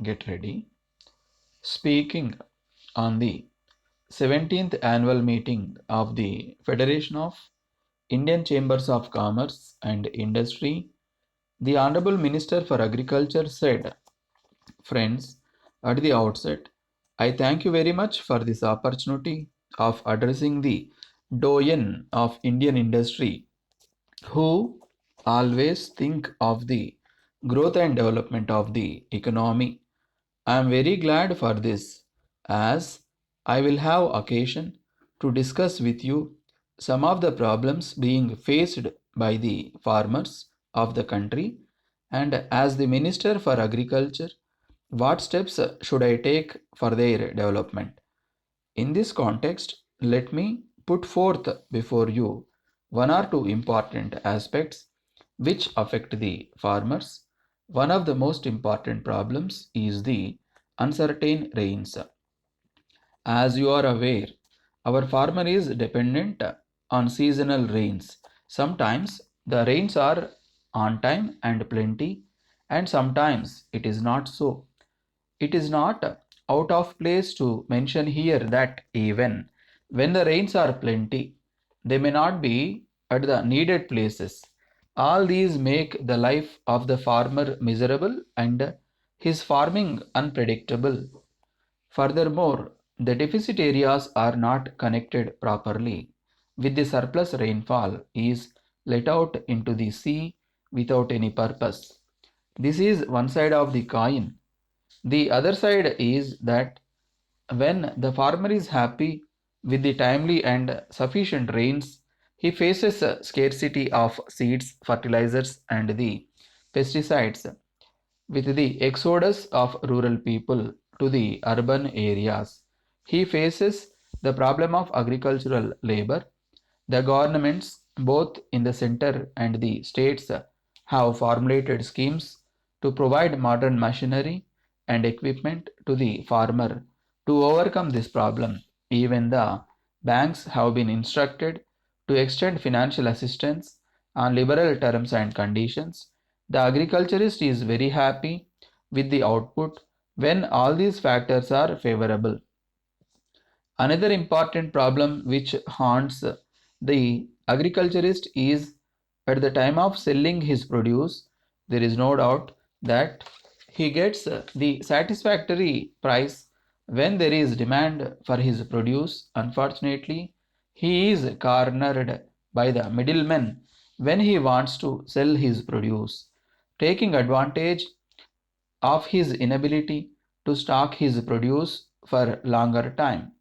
get ready. Speaking on the 17th annual meeting of the Federation of Indian Chambers of Commerce and Industry, the Honorable Minister for Agriculture said, "Friends, at the outset, I thank you very much for this opportunity of addressing the doyen of Indian industry who always think of the growth and development of the economy. I am very glad for this, as I will have occasion to discuss with you some of the problems being faced by the farmers of the country, and as the Minister for Agriculture, what steps should I take for their development. In this context, let me put forth before you one or two important aspects which affect the farmers. One of the most important problems is the uncertain rains. As you are aware, our farmer is dependent on seasonal rains. Sometimes the rains are on time and plenty, and sometimes it is not so. It is not out of place to mention here that even when the rains are plenty, they may not be at the needed places. All these make the life of the farmer miserable and his farming unpredictable. Furthermore, the deficit areas are not connected properly with the surplus rainfall is let out into the sea without any purpose. This is one side of the coin. The other side is that when the farmer is happy with the timely and sufficient rains, he faces a scarcity of seeds, fertilizers, and the pesticides. With the exodus of rural people to the urban areas, he faces the problem of agricultural labor. The governments, both in the center and the states, have formulated schemes to provide modern machinery and equipment to the farmer to overcome this problem. Even the banks have been instructed to extend financial assistance on liberal terms and conditions. The agriculturist is very happy with the output when all these factors are favorable. Another important problem which haunts the agriculturist is at the time of selling his produce, there is no doubt that he gets the satisfactory price when there is demand for his produce. Unfortunately, he is cornered by the middlemen when he wants to sell his produce, taking advantage of his inability to stock his produce for longer time.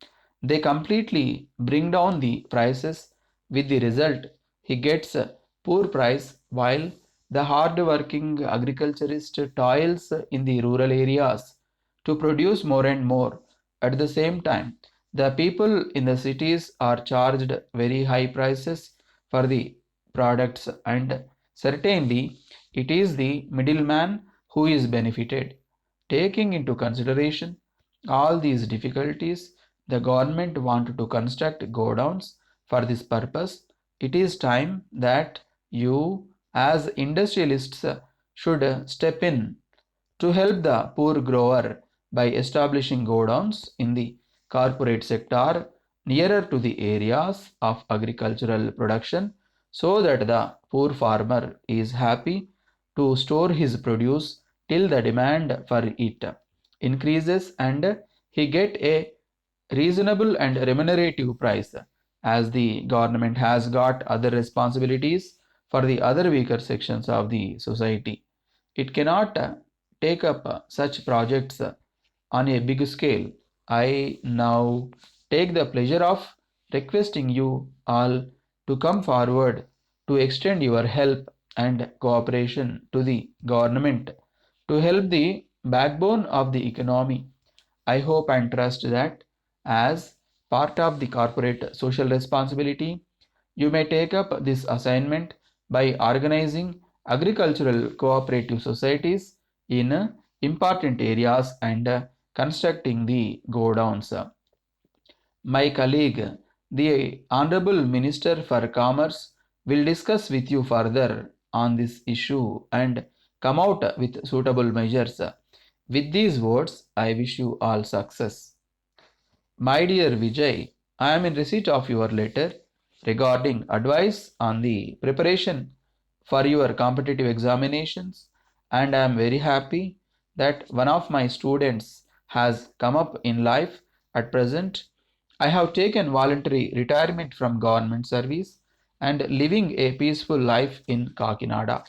They completely bring down the prices with the result he gets a poor price while the hard-working agriculturist toils in the rural areas to produce more and more. At the same time, the people in the cities are charged very high prices for the products, and certainly it is the middleman who is benefited. Taking into consideration all these difficulties, the government wanted to construct godowns for this purpose. It is time that you, as industrialists, should step in to help the poor grower by establishing godowns in the corporate sector nearer to the areas of agricultural production so that the poor farmer is happy to store his produce till the demand for it increases and he get a reasonable and remunerative price, as the government has got other responsibilities for the other weaker sections of the society. It cannot take up such projects on a big scale. I now take the pleasure of requesting you all to come forward to extend your help and cooperation to the government to help the backbone of the economy. I hope and trust that as part of the corporate social responsibility, you may take up this assignment by organizing agricultural cooperative societies in important areas and constructing the godowns. My colleague, the Honorable Minister for Commerce, will discuss with you further on this issue and come out with suitable measures. With these words, I wish you all success. My dear Vijay, I am in receipt of your letter regarding advice on the preparation for your competitive examinations, and I am very happy that one of my students has come up in life at present. I have taken voluntary retirement from government service and living a peaceful life in Kakinada.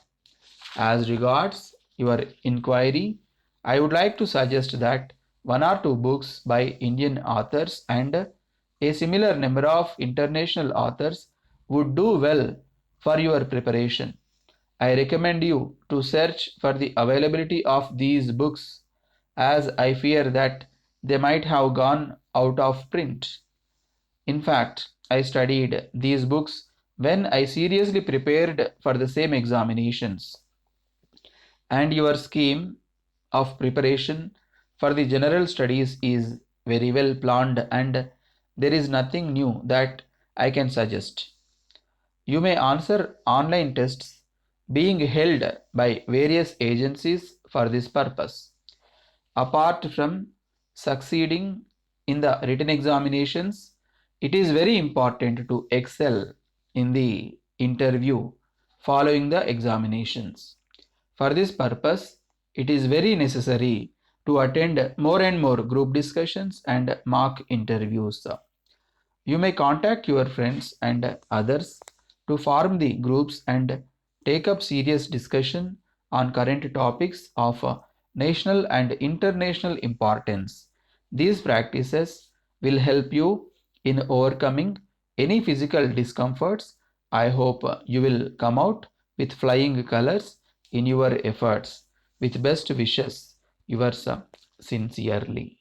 As regards your inquiry, I would like to suggest that one or two books by Indian authors and a similar number of international authors would do well for your preparation. I recommend you to search for the availability of these books as I fear that they might have gone out of print. In fact, I studied these books when I seriously prepared for the same examinations, and your scheme of preparation for the general studies is very well planned, and there is nothing new that I can suggest. You may answer online tests being held by various agencies for this purpose. Apart from succeeding in the written examinations, it is very important to excel in the interview following the examinations. For this purpose, it is very necessary to attend more and more group discussions and mock interviews. You may contact your friends and others to form the groups and take up serious discussion on current topics of national and international importance. These practices will help you in overcoming any physical discomforts. I hope you will come out with flying colors in your efforts. With best wishes, yours sincerely.